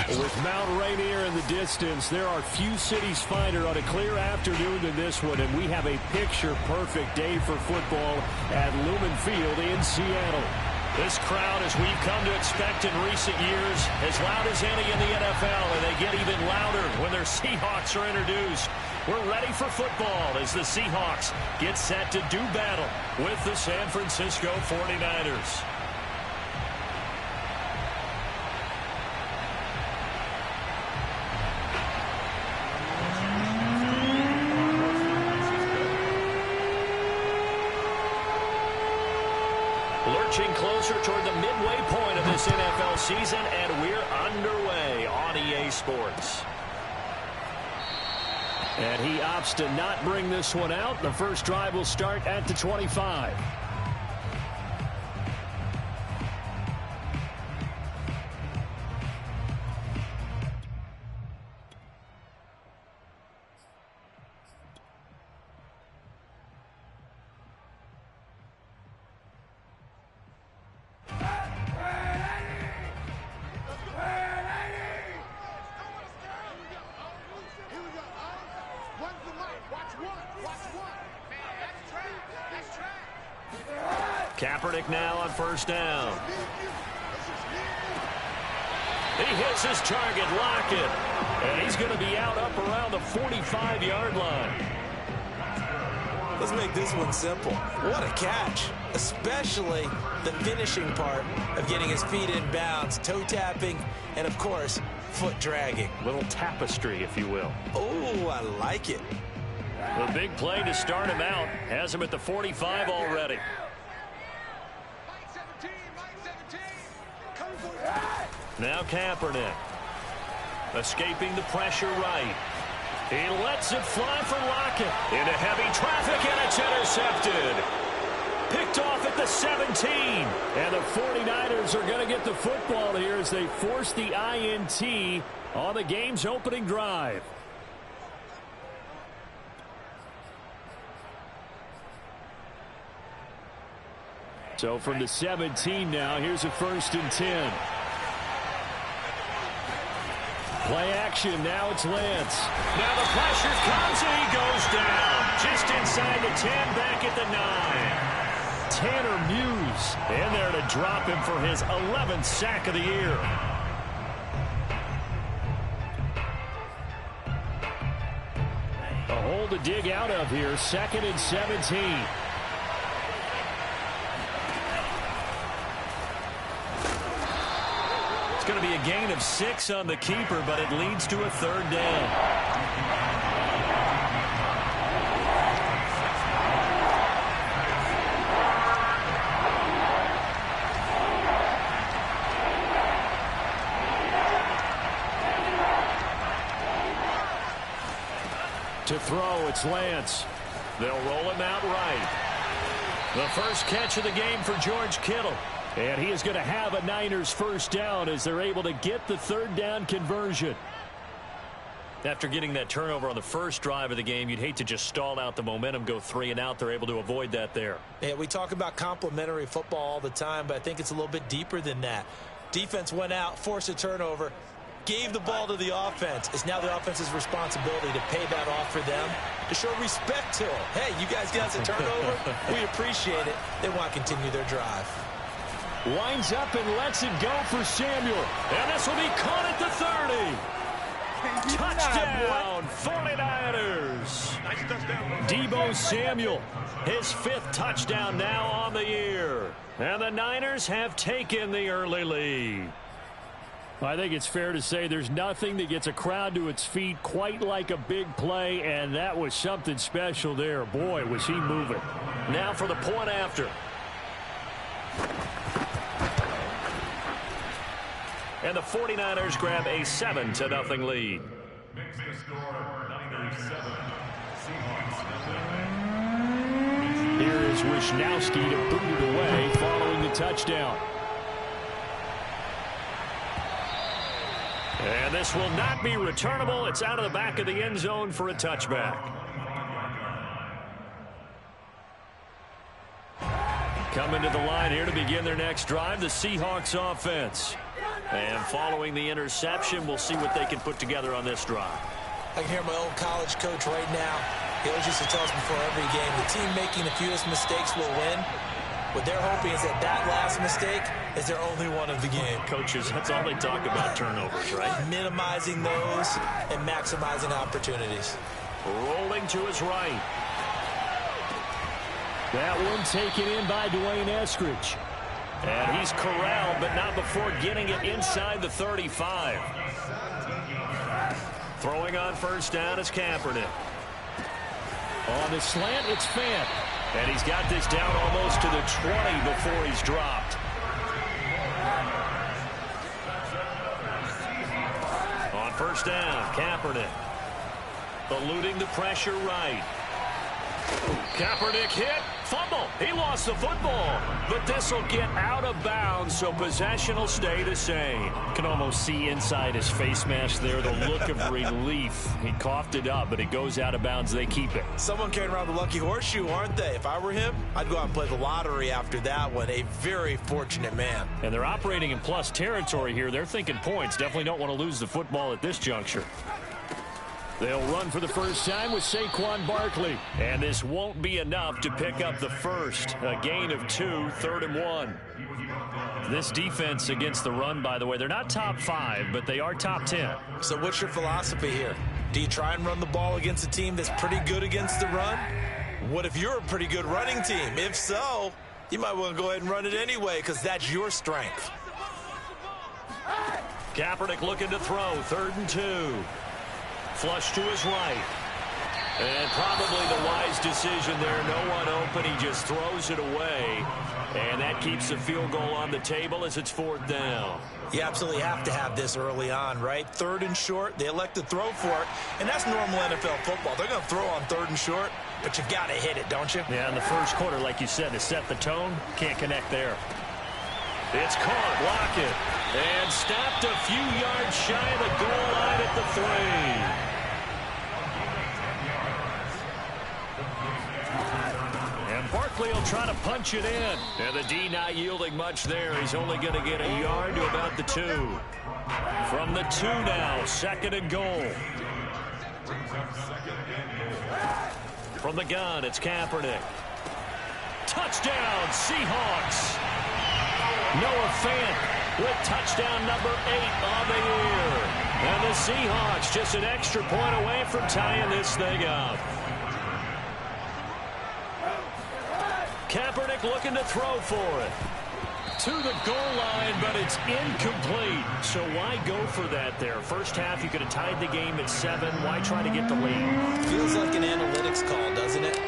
With Mount Rainier in the distance, there are few cities finer on a clear afternoon than this one, and we have a picture-perfect day for football at Lumen Field in Seattle. This crowd, as we've come to expect in recent years, as loud as any in the NFL, and they get even louder when their Seahawks are introduced. We're ready for football as the Seahawks get set to do battle with the San Francisco 49ers. Lurching closer toward the midway point of this NFL season, and we're underway on EA Sports. And he opts to not bring this one out. The first drive will start at the 25. Kaepernick now on first down. He hits his target, Lockett. And he's going to be out up around the 45-yard line. Let's make this one simple. What a catch. Especially the finishing part of getting his feet in bounds, toe tapping, and of course, foot dragging. Little tapestry, if you will. Oh, I like it. The big play to start him out has him at the 45 already. Now Kaepernick. Escaping the pressure right. He lets it fly for Lockett. Into heavy traffic, and it's intercepted. Picked off at the 17. And the 49ers are going to get the football here as they force the INT on the game's opening drive. So from the 17 now, here's a 1st and 10. Play action, now it's Lance. Now the pressure comes and he goes down. Just inside the 10, back at the 9. Tanner Muse in there to drop him for his 11th sack of the year. A hole to dig out of here, 2nd and 17. It's going to be a gain of 6 on the keeper, but it leads to a 3rd down. To throw, it's Lance. They'll roll him out right. The first catch of the game for George Kittle. And he is going to have a Niners 1st down as they're able to get the 3rd down conversion. After getting that turnover on the first drive of the game, you'd hate to just stall out the momentum, go 3 and out. They're able to avoid that there. Yeah, we talk about complementary football all the time, but I think it's a little bit deeper than that. Defense went out, forced a turnover, gave the ball to the offense. It's now the offense's responsibility to pay that off for them, to show respect to them. Hey, you guys got us a turnover. We appreciate it. They want to continue their drive. Winds up and lets it go for Samuel. And this will be caught at the 30. Touchdown, 49ers. Nice touchdown. Deebo Samuel, his 5th touchdown now on the year. And the Niners have taken the early lead. I think it's fair to say there's nothing that gets a crowd to its feet quite like a big play, and that was something special there. Boy, was he moving. Now for the point after. And the 49ers grab a 7-0 lead. Makes the score Niners 7, Seahawks 0. Here is Wisnowski to boot it away following the touchdown. And this will not be returnable. It's out of the back of the end zone for a touchback. Coming to the line here to begin their next drive, the Seahawks offense. And following the interception, we'll see what they can put together on this drive. I can hear my old college coach right now. He always used to tell us before every game, the team making the fewest mistakes will win. What they're hoping is that that last mistake is their only one of the game. Coaches, that's all they talk about, turnovers, right? Minimizing those and maximizing opportunities. Rolling to his right. That one taken in by Dwayne Eskridge. And he's corralled, but not before getting it inside the 35. Throwing on first down is Kaepernick. On the slant, it's Fant. And he's got this down almost to the 20 before he's dropped. On first down, Kaepernick. Eluding the pressure right. Kaepernick hit. Fumble. He lost the football. But this will get out of bounds, so possession will stay the same. Can almost see inside his face mask there the look of relief. He coughed it up, but it goes out of bounds. They keep it. Someone carrying around the lucky horseshoe, aren't they? If I were him, I'd go out and play the lottery after that one. A very fortunate man. And they're operating in plus territory here. They're thinking points. Definitely don't want to lose the football at this juncture. They'll run for the first time with Saquon Barkley. And this won't be enough to pick up the first. A gain of 2, 3rd and 1. This defense against the run, by the way, they're not top 5, but they are top 10. So what's your philosophy here? Do you try and run the ball against a team that's pretty good against the run? What if you're a pretty good running team? If so, you might want to go ahead and run it anyway because that's your strength. Kaepernick looking to throw. 3rd and 2. Flush to his right. And probably the wise decision there. No one open. He just throws it away. And that keeps the field goal on the table as it's 4th down. You absolutely have to have this early on, right? 3rd and short. They elect to throw for it. And that's normal NFL football. They're going to throw on 3rd and short. But you got to hit it, don't you? Yeah, in the first quarter, like you said, to set the tone, can't connect there. It's caught. Block it. And stopped a few yards shy of the goal line at the 3. Barkley will try to punch it in. And the D not yielding much there. He's only going to get a yard to about the 2. From the 2 now, 2nd and goal. From the gun, it's Kaepernick. Touchdown, Seahawks. Noah Fant with touchdown number 8 on the year. And the Seahawks just an extra point away from tying this thing up. Kaepernick looking to throw for it. To the goal line, but it's incomplete. So why go for that there? First half, you could have tied the game at 7. Why try to get the lead? Feels like an analytics call, doesn't it?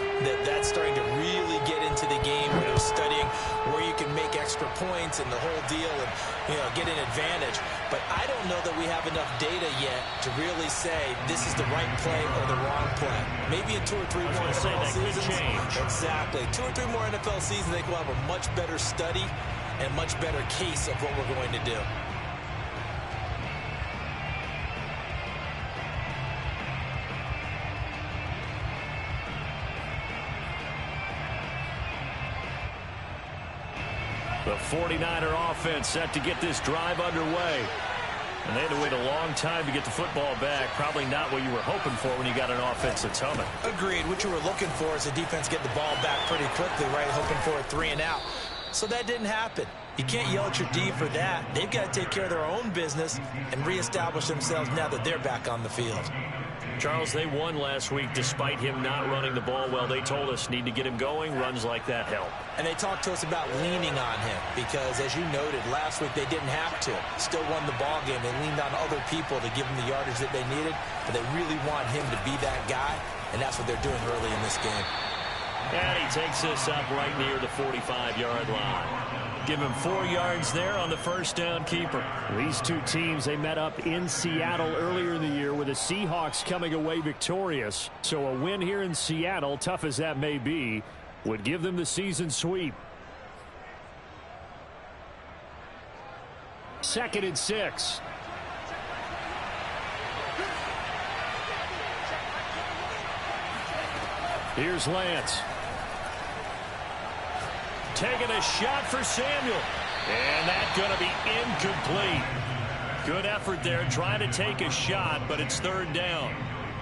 That's starting to really get into the game when you're studying where you can make extra points and the whole deal and, get an advantage. But I don't know that we have enough data yet to really say this is the right play or the wrong play. Maybe in 2 or 3 more NFL seasons. Exactly. 2 or 3 more NFL seasons, I think we'll have a much better study and much better case of what we're going to do. The 49er offense set to get this drive underway. And they had to wait a long time to get the football back. Probably not what you were hoping for when you got an offense that's humming. Agreed. What you were looking for is the defense get the ball back pretty quickly, right? Hoping for a 3 and out. So that didn't happen. You can't yell at your D for that. They've got to take care of their own business and reestablish themselves now that they're back on the field. Charles, they won last week despite him not running the ball well. They told us need to get him going. Runs like that help. And they talked to us about leaning on him because, as you noted, last week they didn't have to. Still won the ball game. They leaned on other people to give them the yardage that they needed, but they really want him to be that guy, and that's what they're doing early in this game. And he takes this up right near the 45-yard line. Give him 4 yards there on the first down keeper. These two teams, they met up in Seattle earlier in the year with the Seahawks coming away victorious. So a win here in Seattle, tough as that may be, would give them the season sweep. 2nd and 6. Here's Lance. Taking a shot for Samuel. And that's going to be incomplete. Good effort there trying to take a shot, but it's third down.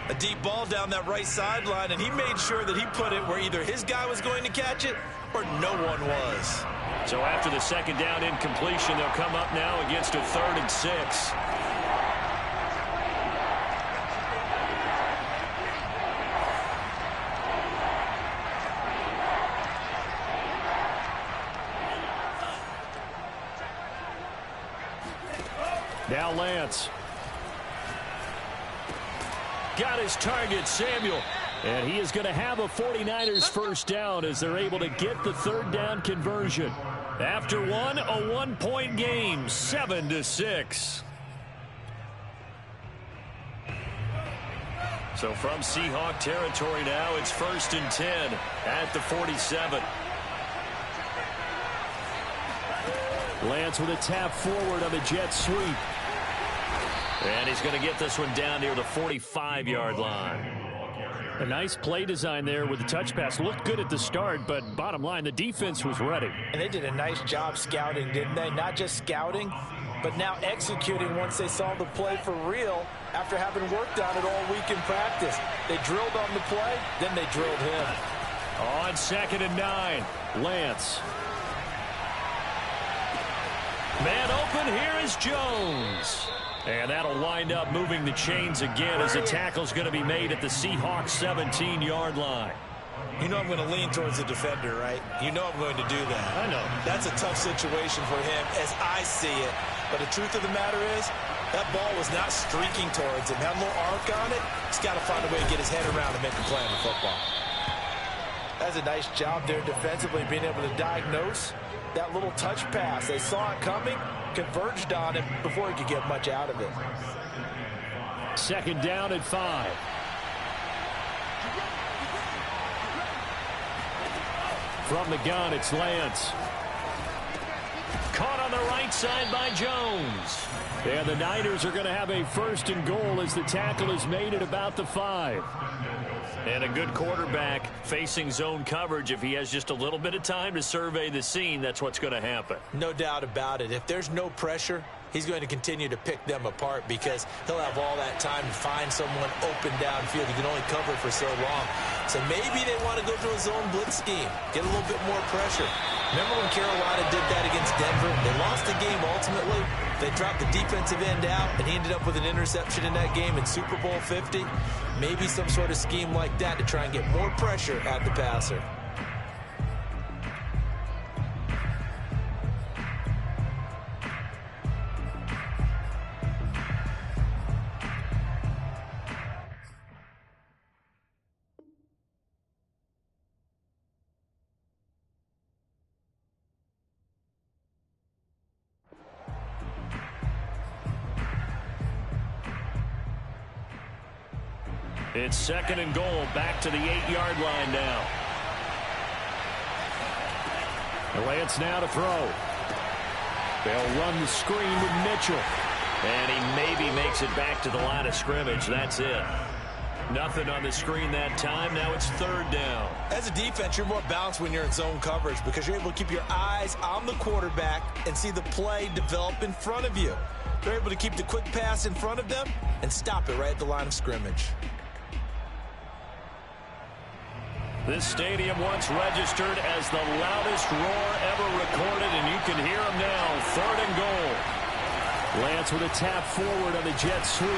A deep ball down that right sideline, and he made sure that he put it where either his guy was going to catch it or no one was. So after the second down incompletion, they'll come up now against a 3rd and 6. Now Lance. Got his target, Samuel. And he is going to have a 49ers first down as they're able to get the third down conversion. After one, a 1-point game, 7-6. So from Seahawk territory now, it's 1st and 10 at the 47. Lance with a tap forward on the jet sweep. And he's going to get this one down near the 45-yard line. A nice play design there with the touch pass. Looked good at the start, but bottom line, the defense was ready. And they did a nice job scouting, didn't they? Not just scouting, but now executing once they saw the play for real after having worked on it all week in practice. They drilled on the play, then they drilled him. On 2nd and 9, Lance. Man open, here is Jones. And that'll wind up moving the chains again as the tackle's going to be made at the Seahawks 17-yard line. You know I'm going to lean towards the defender, right? You know I'm going to do that. I know. That's a tough situation for him as I see it. But the truth of the matter is, that ball was not streaking towards him. Had a little arc on it. He's got to find a way to get his head around and make a play on the football. That's a nice job there defensively, being able to diagnose that little touch pass. They saw it coming, converged on it before he could get much out of it. 2nd down at 5. From the gun, it's Lance. Caught on the right side by Jones. And the Niners are going to have a 1st and goal as the tackle is made at about the 5. And a good quarterback facing zone coverage. If he has just a little bit of time to survey the scene, that's what's going to happen. No doubt about it. If there's no pressure, he's going to continue to pick them apart because he'll have all that time to find someone open downfield. He can only cover for so long. So maybe they want to go to a zone blitz scheme, get a little bit more pressure. Remember when Carolina did that against Denver? They lost the game ultimately. They dropped the defensive end out, and he ended up with an interception in that game in Super Bowl 50. Maybe some sort of scheme like that to try and get more pressure at the passer. It's 2nd and goal, back to the 8-yard line now. Lance now to throw. They'll run the screen with Mitchell. And he maybe makes it back to the line of scrimmage. That's it. Nothing on the screen that time. Now it's 3rd down. As a defense, you're more balanced when you're in zone coverage because you're able to keep your eyes on the quarterback and see the play develop in front of you. They're able to keep the quick pass in front of them and stop it right at the line of scrimmage. This stadium once registered as the loudest roar ever recorded, and you can hear him now. 3rd and goal. Lance with a tap forward on the jet sweep.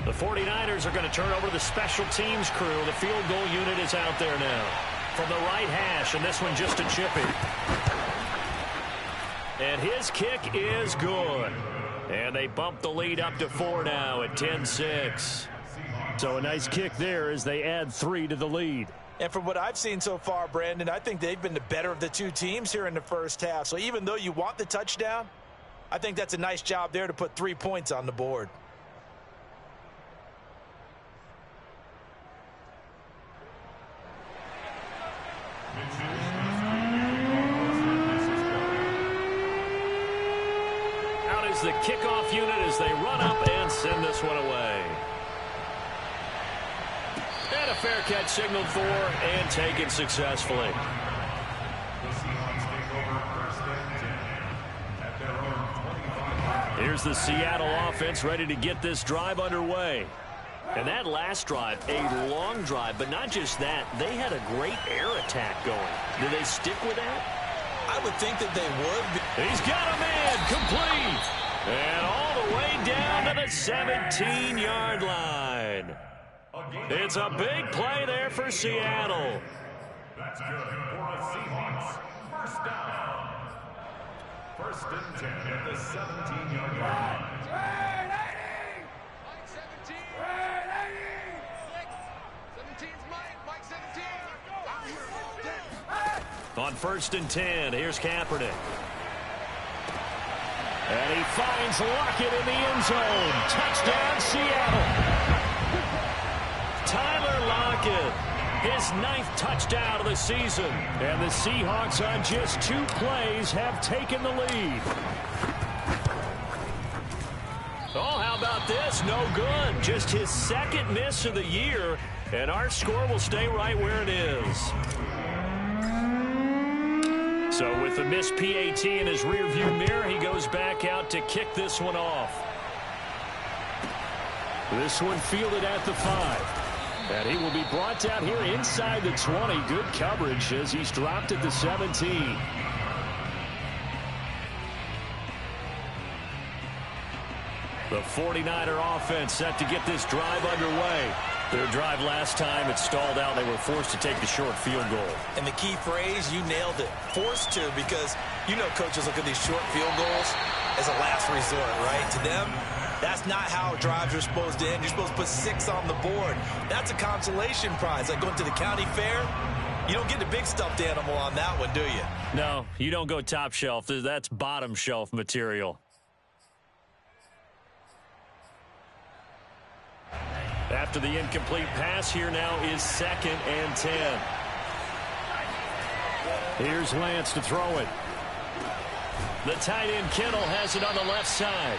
The 49ers are going to turn over to the special teams crew. The field goal unit is out there now. From the right hash, and this one just a chippy. And his kick is good. And they bump the lead up to 4 now at 10-6. So a nice kick there as they add 3 to the lead. And from what I've seen so far, Brandon, I think they've been the better of the two teams here in the first half. So even though you want the touchdown, I think that's a nice job there to put 3 points on the board. the kickoff unit as they run up and send this one away. And a fair catch signaled for and taken successfully. Here's the Seattle offense ready to get this drive underway. And that last drive, a long drive, but not just that. They had a great air attack going. Do they stick with that? I would think that they would. He's got a man complete. And all the way down to the 17-yard line. It's a big play there for Seattle. That's good for the Seahawks. First down. First and 10 at the 17-yard line. On first and 10, here's Kaepernick. And he finds Lockett in the end zone. Touchdown, Seattle. Tyler Lockett, his 9th touchdown of the season. And the Seahawks on just 2 plays have taken the lead. Oh, how about this? No good. Just his 2nd miss of the year. And our score will stay right where it is. So with the missed PAT in his rearview mirror, he goes back out to kick this one off. This one fielded at the 5. And he will be brought down here inside the 20. Good coverage as he's dropped at the 17. The 49er offense set to get this drive underway. Their drive last time, it stalled out. They were forced to take the short field goal. And the key phrase, you nailed it. Forced to, because you know coaches look at these short field goals as a last resort, right? To them, that's not how drives are supposed to end. You're supposed to put 6 on the board. That's a consolation prize. Like going to the county fair, you don't get the big stuffed animal on that one, do you? No, you don't go top shelf. That's bottom shelf material. After the incomplete pass, here now is 2nd and 10. Here's Lance to throw it. The tight end Kittle has it on the left side.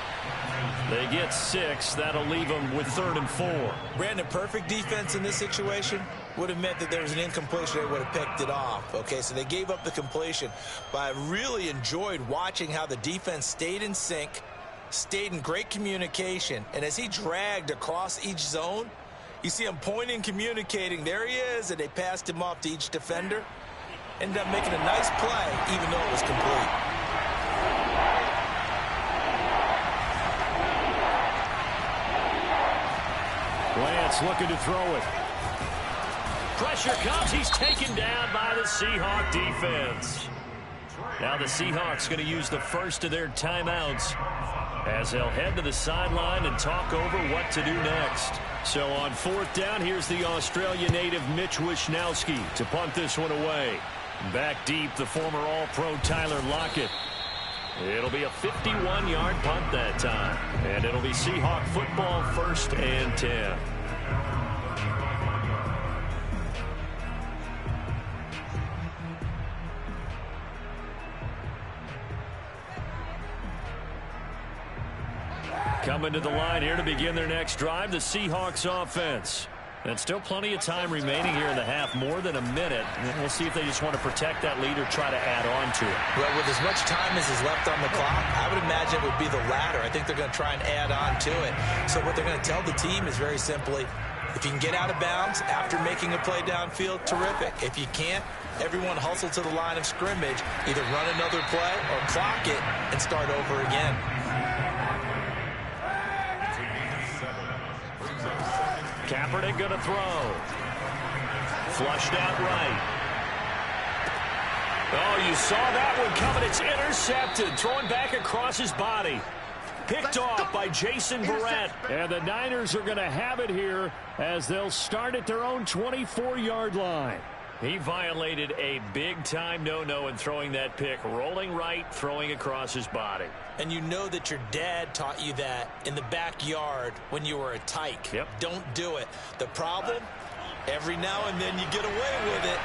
They get 6. That'll leave them with 3rd and 4. Brandon, perfect defense in this situation would have meant that there was an incompletion. They would have picked it off. Okay, so they gave up the completion. But I really enjoyed watching how the defense stayed in sync, stayed in great communication, and as he dragged across each zone, you see him pointing, communicating. There he is, and they passed him off to each defender. Ended up making a nice play, even though it was complete. Lance looking to throw it. Pressure comes. He's taken down by the Seahawk defense. Now the Seahawks going to use the first of their timeouts as they'll head to the sideline and talk over what to do next. So on 4th down, here's the Australia native Mitch Wishnowsky to punt this one away. Back deep, the former All-Pro Tyler Lockett. It'll be a 51-yard punt that time. And it'll be Seahawk football, 1st and 10. Coming to the line here to begin their next drive, the Seahawks offense. And still plenty of time remaining here in the half, more than a minute. And we'll see if they just want to protect that lead or try to add on to it. Well, with as much time as is left on the clock, I would imagine it would be the latter. I think they're going to try and add on to it. So what they're going to tell the team is very simply, if you can get out of bounds after making a play downfield, terrific. If you can't, everyone hustle to the line of scrimmage, either run another play or clock it and start over again. Kaepernick going to throw. Flushed out right. Oh, you saw that one coming. It's intercepted. Throwing back across his body. Picked off by Jason Verrett. And the Niners are going to have it here as they'll start at their own 24-yard line. He violated a big-time no-no in throwing that pick. Rolling right, throwing across his body. And you know that your dad taught you that in the backyard when you were a tyke. Yep. Don't do it. The problem, every now and then you get away with it.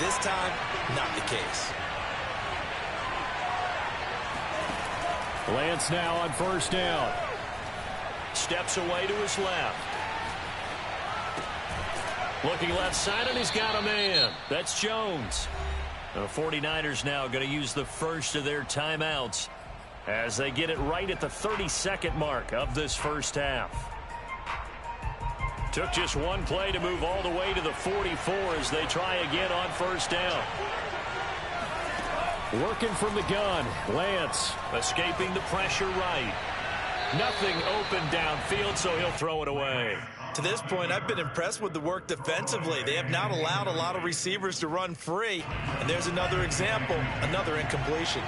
This time, not the case. Lance now on first down. Steps away to his left. Looking left side, and he's got a man. That's Jones. The 49ers now going to use the first of their timeouts as they get it right at the 32nd mark of this first half. Took just one play to move all the way to the 44 as they try again on first down. Working from the gun, Lance. Escaping the pressure right. Nothing open downfield, so he'll throw it away. To this point, I've been impressed with the work defensively. They have not allowed a lot of receivers to run free. And there's another example, another incompletion.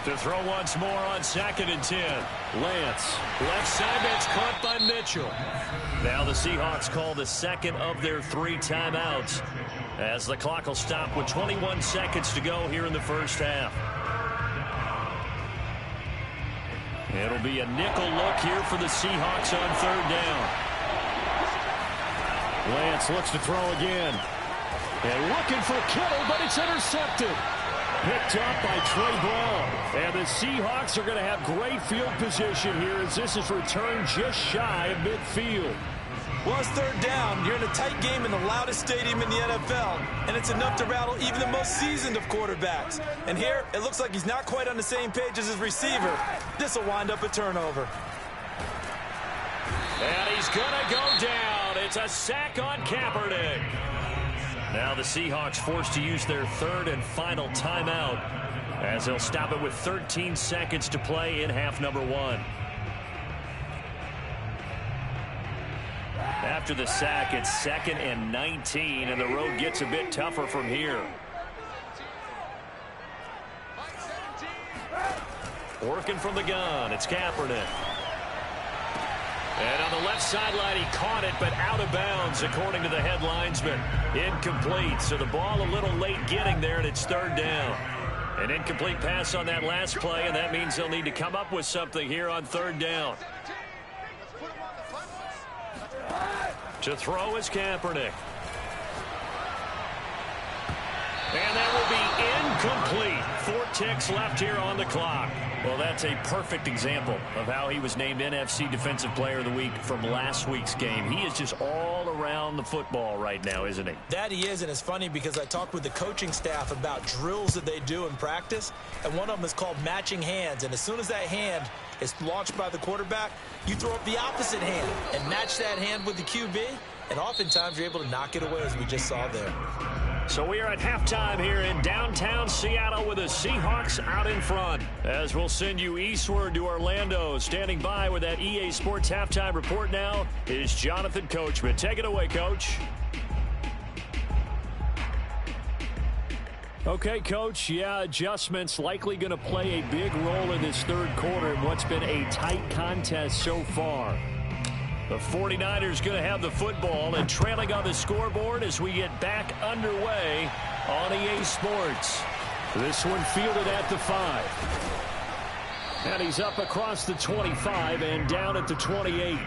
To throw once more on 2nd and 10. Lance. Left side, that's caught by Mitchell. Now the Seahawks call the second of their 3 timeouts as the clock will stop with 21 seconds to go here in the first half. It'll be a nickel look here for the Seahawks on 3rd down. Lance looks to throw again. And looking for Kittle, but it's intercepted. Picked up by Trey Brown. And the Seahawks are going to have great field position here as this is returned just shy of midfield. Well, it's 3rd down. You're in a tight game in the loudest stadium in the NFL, and it's enough to rattle even the most seasoned of quarterbacks. And here, it looks like he's not quite on the same page as his receiver. This will wind up a turnover. And he's going to go down. It's a sack on Kaepernick. Now the Seahawks forced to use their 3rd and final timeout as they'll stop it with 13 seconds to play in half number 1. After the sack, it's 2nd and 19, and the road gets a bit tougher from here. Working from the gun, it's Kaepernick. And on the left sideline, he caught it, but out of bounds, according to the head linesman. Incomplete, so the ball a little late getting there, and it's 3rd down. An incomplete pass on that last play, and that means they'll need to come up with something here on 3rd down. To throw is Kaepernick. And that will be incomplete. 4 ticks left here on the clock. Well, that's a perfect example of how he was named NFC Defensive Player of the Week from last week's game. He is just all around the football right now, isn't he? That he is, and it's funny because I talked with the coaching staff about drills that they do in practice, and one of them is called matching hands. And as soon as that hand is launched by the quarterback, you throw up the opposite hand and match that hand with the QB, and oftentimes you're able to knock it away, as we just saw there. So we are at halftime here in downtown Seattle with the Seahawks out in front. As we'll send you eastward to Orlando. Standing by with that EA Sports halftime report now is Jonathan Coachman. Take it away, Coach. Okay, Coach. Yeah, adjustments likely going to play a big role in this 3rd quarter in what's been a tight contest so far. The 49ers going to have the football and trailing on the scoreboard as we get back underway on EA Sports. This one fielded at the 5. And he's up across the 25 and down at the 28.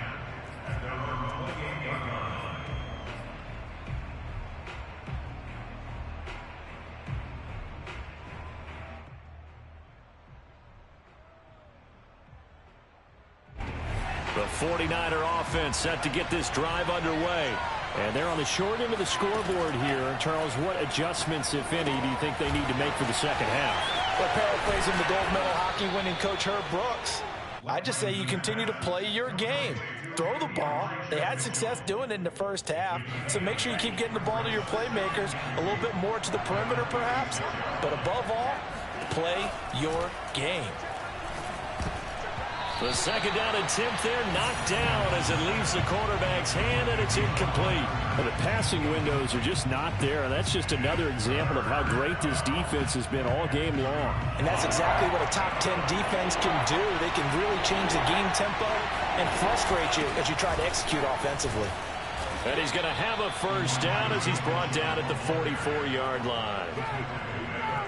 The 49er offense set to get this drive underway. And they're on the short end of the scoreboard here. Charles, what adjustments, if any, do you think they need to make for the second half? Well, paraphrasing the gold medal hockey winning coach Herb Brooks, I just say you continue to play your game. Throw the ball. They had success doing it in the first half, so make sure you keep getting the ball to your playmakers, a little bit more to the perimeter perhaps, but above all, play your game. The 2nd down attempt there knocked down as it leaves the quarterback's hand, and it's incomplete. Well, the passing windows are just not there, and that's just another example of how great this defense has been all game long. And that's exactly what a top 10 defense can do. They can really change the game tempo and frustrate you as you try to execute offensively. And he's going to have a first down as he's brought down at the 44-yard line.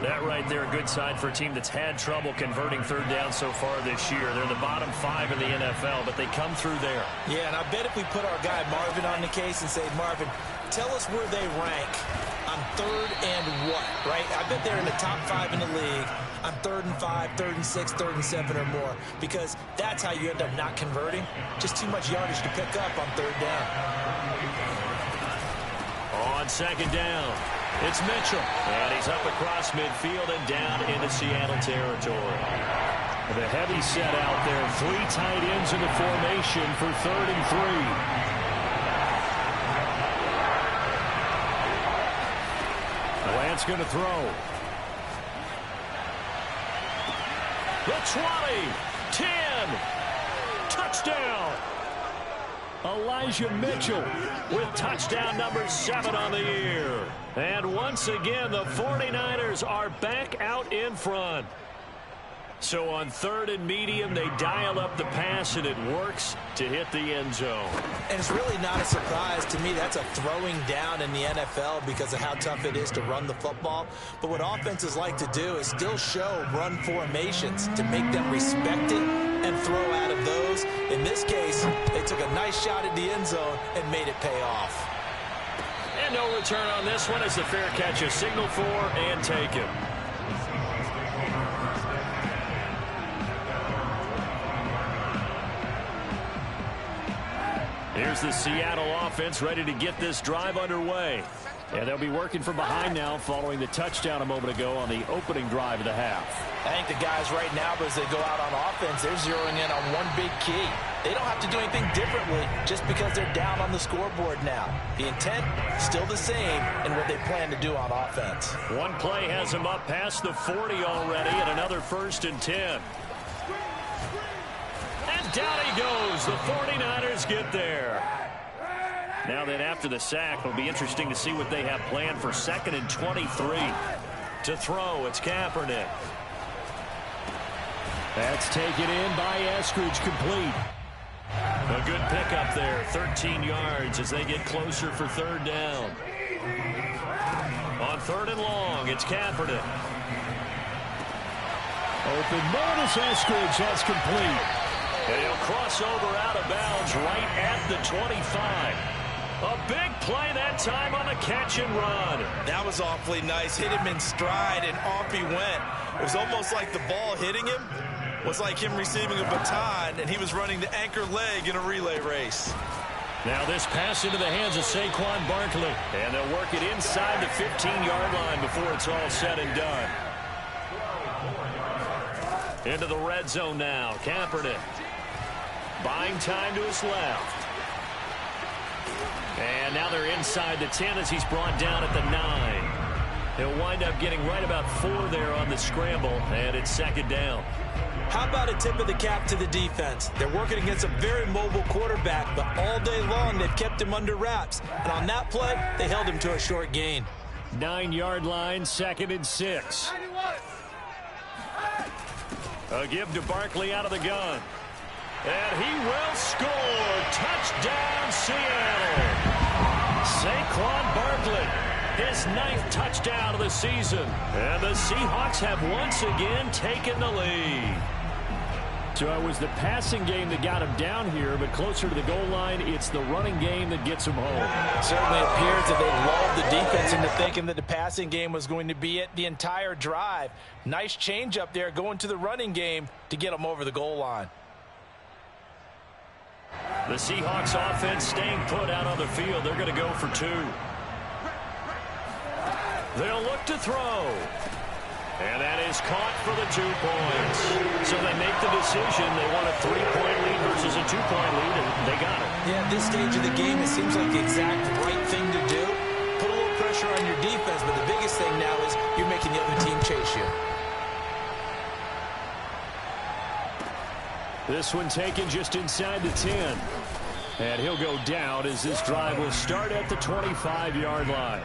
That right there, a good sign for a team that's had trouble converting third down so far this year. They're the bottom 5 in the NFL, but they come through there. Yeah, and I bet if we put our guy Marvin on the case and say, Marvin, tell us where they rank on third and what, right? I bet they're in the top 5 in the league on 3rd and 5, 3rd and 6, 3rd and 7 or more, because that's how you end up not converting. Just too much yardage to pick up on third down. On second down, it's Mitchell. And he's up across midfield and down into Seattle territory. The heavy set out there. 3 tight ends in the formation for 3rd and 3. Lance going to throw. The 20, 10, touchdown. Elijah Mitchell with touchdown number 7 on the year. And once again, the 49ers are back out in front. So on 3rd and medium, they dial up the pass, and it works to hit the end zone. And it's really not a surprise to me. That's a throwing down in the NFL because of how tough it is to run the football. But what offenses like to do is still show run formations to make them respect it and throw out of those. In this case, they took a nice shot at the end zone and made it pay off. And no return on this one as the fair catch is signaled for and taken. Here's the Seattle offense ready to get this drive underway. And they'll be working from behind now following the touchdown a moment ago on the opening drive of the half. I think the guys right now, as they go out on offense, they're zeroing in on one big key. They don't have to do anything differently just because they're down on the scoreboard now. The intent, still the same in what they plan to do on offense. One play has them up past the 40 already, and another 1st and 10. And down he goes. The 49ers get there. Now then, after the sack, it'll be interesting to see what they have planned for 2nd and 23. To throw, it's Kaepernick. That's taken in by Eskridge, complete. A good pickup there, 13 yards as they get closer for 3rd down. On 3rd and long, it's Kaepernick. Open bonus, Eskridge, that's complete. And he'll cross over out of bounds right at the 25. A big play that time on a catch and run. That was awfully nice. Hit him in stride, and off he went. It was almost like the ball hitting him was like him receiving a baton, and he was running the anchor leg in a relay race. Now this pass into the hands of Saquon Barkley. And they'll work it inside the 15-yard line before it's all said and done. Into the red zone now. Kaepernick. Buying time to his left. And now they're inside the 10 as he's brought down at the 9. He'll wind up getting right about 4 there on the scramble, and it's 2nd down. How about a tip of the cap to the defense? They're working against a very mobile quarterback, but all day long they've kept him under wraps. And on that play, they held him to a short gain. 9-yard line, 2nd and 6. A give to Barkley out of the gun. And he will score. Touchdown, Seattle. Saquon Barkley, his 9th touchdown of the season. And the Seahawks have once again taken the lead. So it was the passing game that got him down here, but closer to the goal line, it's the running game that gets him home. Certainly appears that they lulled the defense into thinking that the passing game was going to be it the entire drive. Nice change up there going to the running game to get them over the goal line. The Seahawks offense staying put out on the field. They're going to go for 2. They'll look to throw. And that is caught for the 2 points. So they make the decision. They want a 3-point lead versus a 2-point lead, and they got it. Yeah, at this stage of the game, it seems like the exact right thing to do. Put a little pressure on your defense, but the biggest thing now is you're making the other team chase you. This one taken just inside the 10. And he'll go down as this drive will start at the 25-yard line.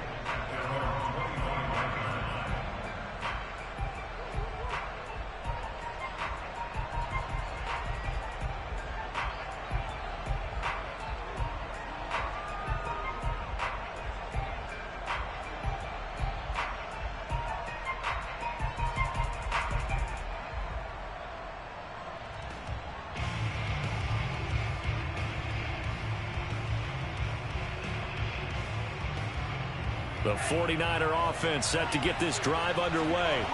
The 49er offense set to get this drive underway.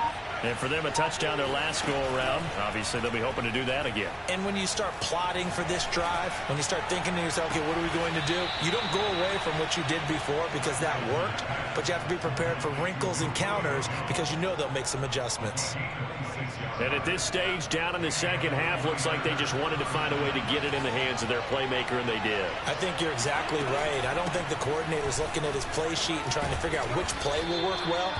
And for them, a touchdown their last go-around. Obviously, they'll be hoping to do that again. And when you start plotting for this drive, when you start thinking to yourself, okay, what are we going to do? You don't go away from what you did before because that worked, but you have to be prepared for wrinkles and counters because you know they'll make some adjustments. And at this stage, down in the second half, looks like they just wanted to find a way to get it in the hands of their playmaker, and they did. I think you're exactly right. I don't think the coordinator's looking at his play sheet and trying to figure out which play will work well.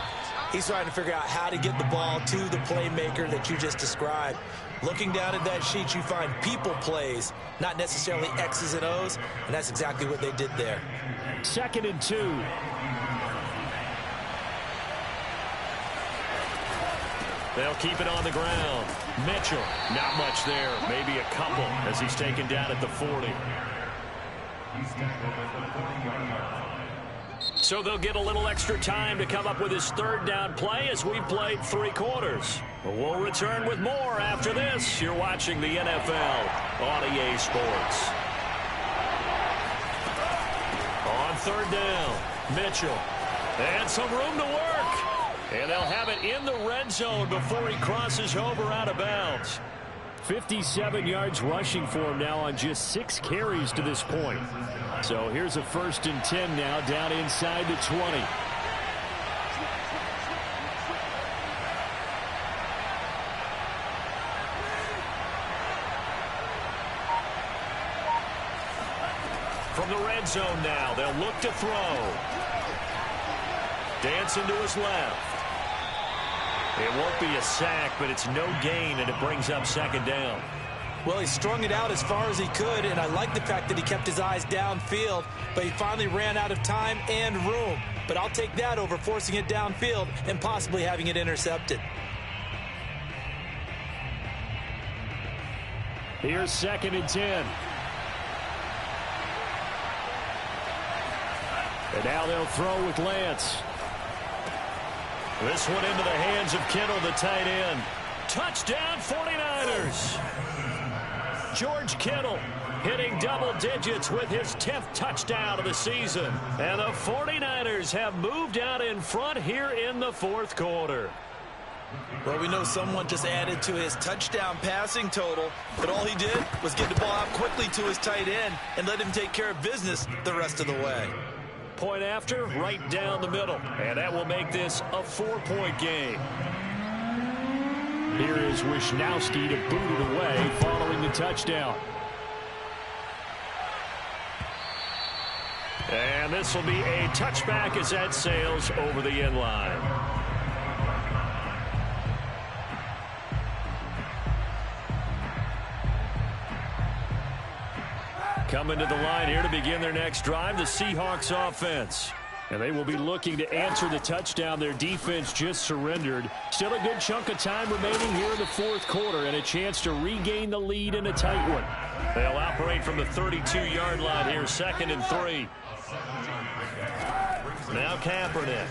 He's trying to figure out how to get the ball to the playmaker that you just described. Looking down at that sheet, you find people plays, not necessarily X's and O's, and that's exactly what they did there. 2nd and 2. They'll keep it on the ground. Mitchell, not much there. Maybe a couple as he's taken down at the 40. So they'll get a little extra time to come up with his 3rd down play as we've played 3 quarters. We'll return with more after this. You're watching the NFL on EA Sports. On 3rd down, Mitchell. And some room to work. And they'll have it in the red zone before he crosses over out of bounds. 57 yards rushing for him now on just 6 carries to this point. So here's a 1st and 10 now down inside the 20. From the red zone now, they'll look to throw. Dancing to his left. It won't be a sack, but it's no gain, and it brings up 2nd down. Well, he strung it out as far as he could, and I like the fact that he kept his eyes downfield, but he finally ran out of time and room. But I'll take that over forcing it downfield and possibly having it intercepted. Here's 2nd and 10. And now they'll throw with Lance. This one into the hands of Kittle, the tight end. Touchdown, 49ers. George Kittle hitting double digits with his 10th touchdown of the season. And the 49ers have moved out in front here in the 4th quarter. Well, we know someone just added to his touchdown passing total, but all he did was get the ball out quickly to his tight end and let him take care of business the rest of the way. Point after, right down the middle. And that will make this a 4-point game. Here is Wisnowski to boot it away following the touchdown. And this will be a touchback as that sails over the end line. Coming to the line here to begin their next drive, the Seahawks offense. And they will be looking to answer the touchdown their defense just surrendered. Still a good chunk of time remaining here in the 4th quarter and a chance to regain the lead in a tight one. They'll operate from the 32-yard line here, 2nd and 3. Now Kaepernick.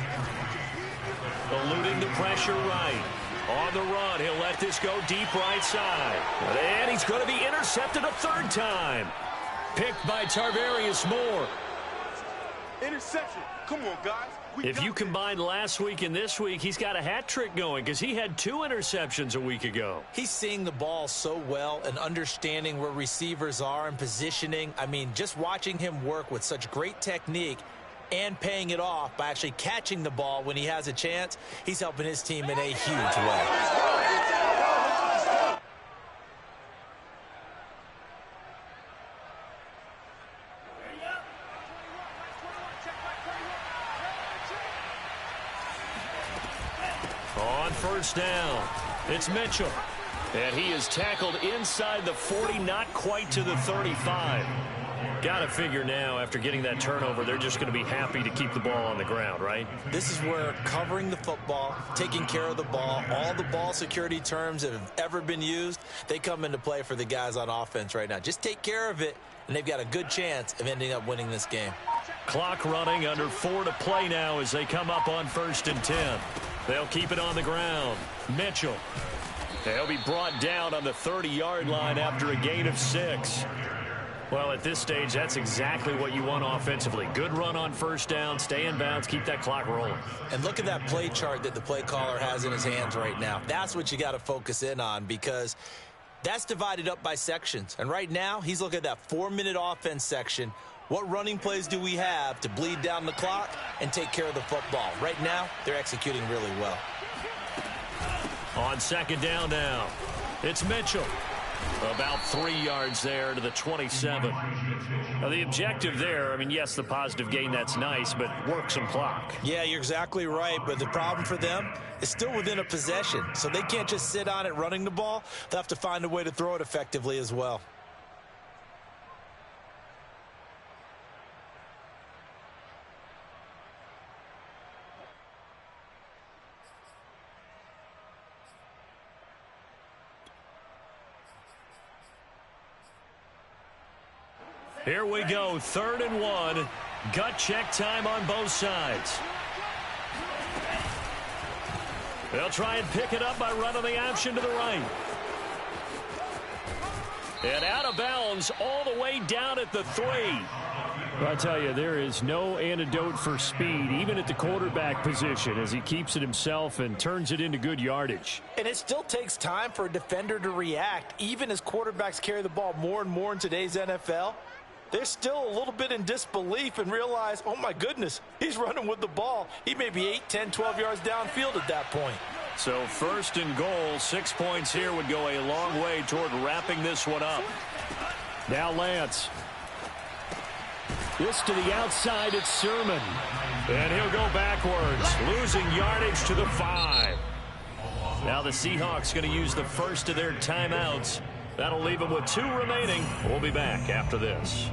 Eluding the pressure right. On the run, he'll let this go deep right side. And he's going to be intercepted a 3rd time. Picked by Tarvarius Moore. Interception. Come on, guys. If you combine last week and this week, he's got a hat trick going because he had 2 interceptions a week ago. He's seeing the ball so well and understanding where receivers are and positioning. I mean, just watching him work with such great technique and paying it off by actually catching the ball when he has a chance, he's helping his team in a huge way. On 1st down, it's Mitchell. And he is tackled inside the 40, not quite to the 35. Got to figure now, after getting that turnover, they're just going to be happy to keep the ball on the ground, right? This is where covering the football, taking care of the ball, all the ball security terms that have ever been used, they come into play for the guys on offense right now. Just take care of it, and they've got a good chance of ending up winning this game. Clock running, under 4 to play now as they come up on 1st and 10. They'll keep it on the ground. Mitchell. They'll be brought down on the 30-yard line after a gain of 6. Well, at this stage, that's exactly what you want offensively. Good run on first down, stay in bounds, keep that clock rolling. And look at that play chart that the play caller has in his hands right now. That's what you got to focus in on, because that's divided up by sections. And right now, he's looking at that 4-minute offense section. What running plays do we have to bleed down the clock and take care of the football? Right now, they're executing really well. On second down now, it's Mitchell. About 3 yards there to the 27. Now, the objective there, I mean, yes, the positive gain, that's nice, but work some clock. Yeah, you're exactly right, but the problem for them is still within a possession, so they can't just sit on it running the ball. They'll have to find a way to throw it effectively as well. Here we go, 3rd and 1. Gut check time on both sides. They'll try and pick it up by running the option to the right. And out of bounds all the way down at the 3. Well, I tell you, there is no antidote for speed, even at the quarterback position, as he keeps it himself and turns it into good yardage. And it still takes time for a defender to react, even as quarterbacks carry the ball more and more in today's NFL. They're still a little bit in disbelief and realize, oh, my goodness, he's running with the ball. He may be 8, 10, 12 yards downfield at that point. So 1st and goal, 6 points here would go a long way toward wrapping this one up. Now Lance. This to the outside, it's Sermon. And he'll go backwards, losing yardage to the 5. Now the Seahawks going to use the first of their timeouts. That'll leave them with 2 remaining. We'll be back after this.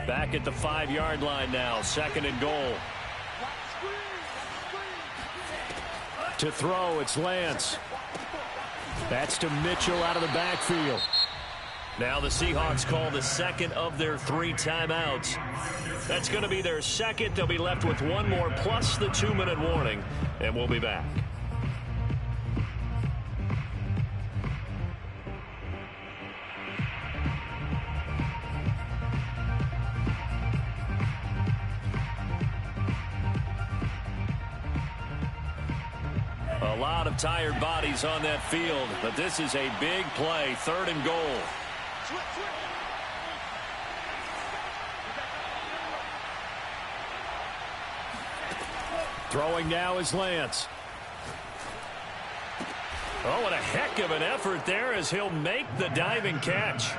Back at the 5-yard line now, 2nd and goal. To throw, it's Lance. That's to Mitchell out of the backfield. Now the Seahawks call the 2nd of their 3 timeouts. That's going to be their 2nd. They'll be left with 1 more plus the 2-minute warning, and we'll be back. A lot of tired bodies on that field, but this is a big play, 3rd and goal. Throwing now is Lance. Oh, what a heck of an effort there as he'll make the diving catch.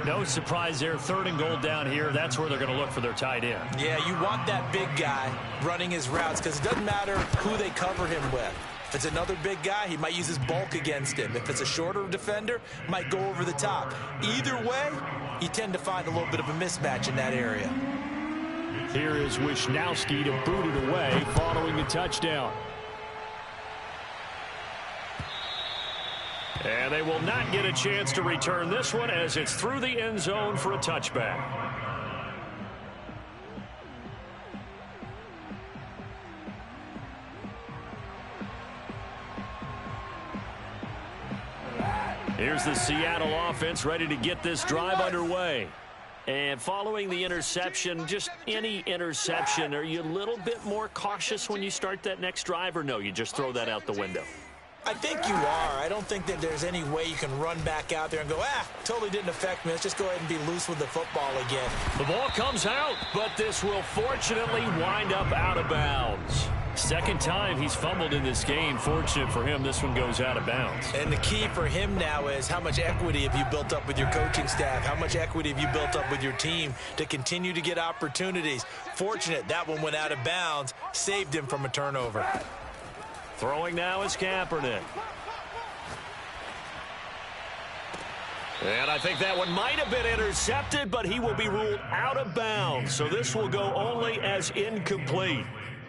No surprise there, 3rd and goal down here. That's where they're going to look for their tight end. Yeah, you want that big guy running his routes because it doesn't matter who they cover him with. If it's another big guy, he might use his bulk against him. If it's a shorter defender, might go over the top. Either way, you tend to find a little bit of a mismatch in that area. Here is Wisnowski to boot it away following the touchdown. And they will not get a chance to return this one as it's through the end zone for a touchback. Here's the Seattle offense ready to get this drive underway. And following the interception, just any interception, are you a little bit more cautious when you start that next drive, or no, you just throw that out the window? I think you are. I don't think that there's any way you can run back out there and go, totally didn't affect me. Let's just go ahead and be loose with the football again. The ball comes out, but this will fortunately wind up out of bounds. 2nd time he's fumbled in this game. Fortunate for him, this one goes out of bounds. And the key for him now is how much equity have you built up with your coaching staff? How much equity have you built up with your team to continue to get opportunities? Fortunate that one went out of bounds, saved him from a turnover. Throwing now is Kaepernick. And I think that one might have been intercepted, but he will be ruled out of bounds. So this will go only as incomplete.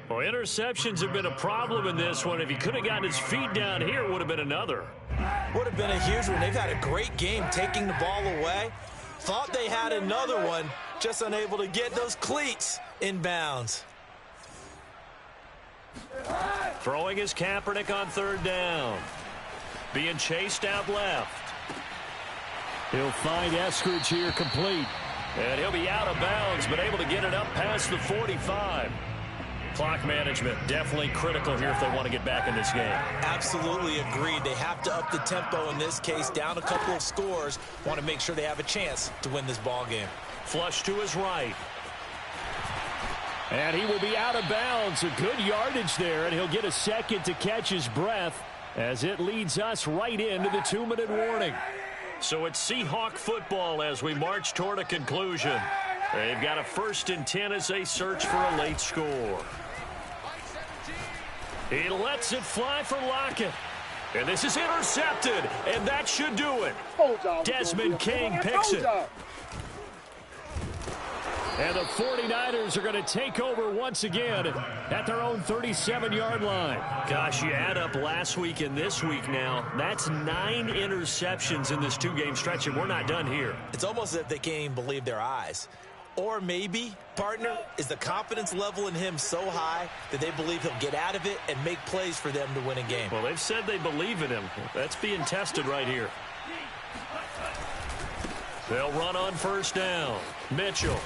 Well, interceptions have been a problem in this one. If he could have gotten his feet down here, it would have been another. Would have been a huge one. They've had a great game taking the ball away. Thought they had another one. just unable to get those cleats in bounds. Throwing his Kaepernick on third down. Being chased out left. He'll find Eskridge here complete. And he'll be out of bounds, but able to get it up past the 45. Clock management definitely critical here if they want to get back in this game. Absolutely agreed. They have to up the tempo in this case, down a couple of scores. Want to make sure they have a chance to win this ball game. Flush to his right. And he will be out of bounds. A good yardage there, and he'll get a second to catch his breath as it leads us right into the 2-minute warning. So it's Seahawk football as we march toward a conclusion. They've got a 1st and 10 as they search for a late score. He lets it fly for Lockett. And this is intercepted, and that should do it. Desmond King picks it. And the 49ers are going to take over once again at their own 37-yard line. Gosh, you add up last week and this week now, that's 9 interceptions in this 2-game stretch, and we're not done here. It's almost as if they can't even believe their eyes. Or maybe, partner, is the confidence level in him so high that they believe he'll get out of it and make plays for them to win a game. Well, they've said they believe in him. That's being tested right here. They'll run on 1st down. Mitchell.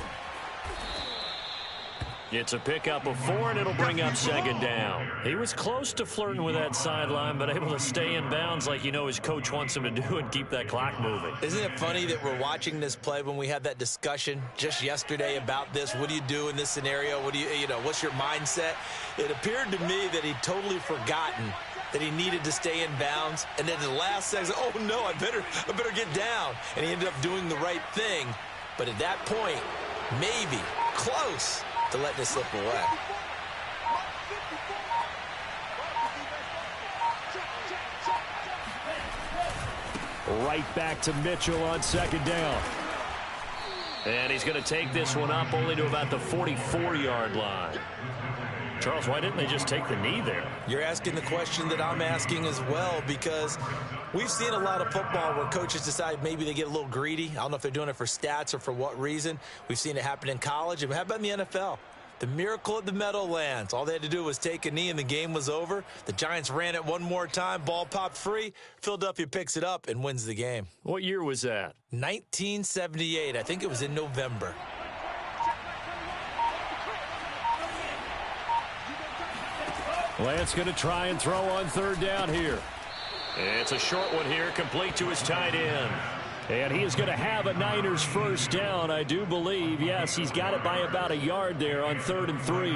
It's a pickup of 4, and it'll bring up 2nd down. He was close to flirting with that sideline, but able to stay in bounds like his coach wants him to do and keep that clock moving. Isn't it funny that we're watching this play when we had that discussion just yesterday about this? What do you do in this scenario? What do what's your mindset? It appeared to me that he'd totally forgotten that he needed to stay in bounds, and then the last second, oh no, I better get down. And he ended up doing the right thing. But at that point, maybe close to letting it slip away. Right back to Mitchell on 2nd down. And he's going to take this one up only to about the 44-yard line. Charles, why didn't they just take the knee there? You're asking the question that I'm asking as well, because we've seen a lot of football where coaches decide maybe they get a little greedy. I don't know if they're doing it for stats or for what reason. We've seen it happen in college. And how about in the NFL? The miracle at the Meadowlands. All they had to do was take a knee and the game was over. The Giants ran it one more time. Ball popped free. Philadelphia picks it up and wins the game. What year was that? 1978. I think it was in November. Lance going to try and throw on 3rd down here. It's a short one here, complete to his tight end. And he is going to have a Niners 1st down, I do believe. Yes, he's got it by about a yard there on 3rd and 3.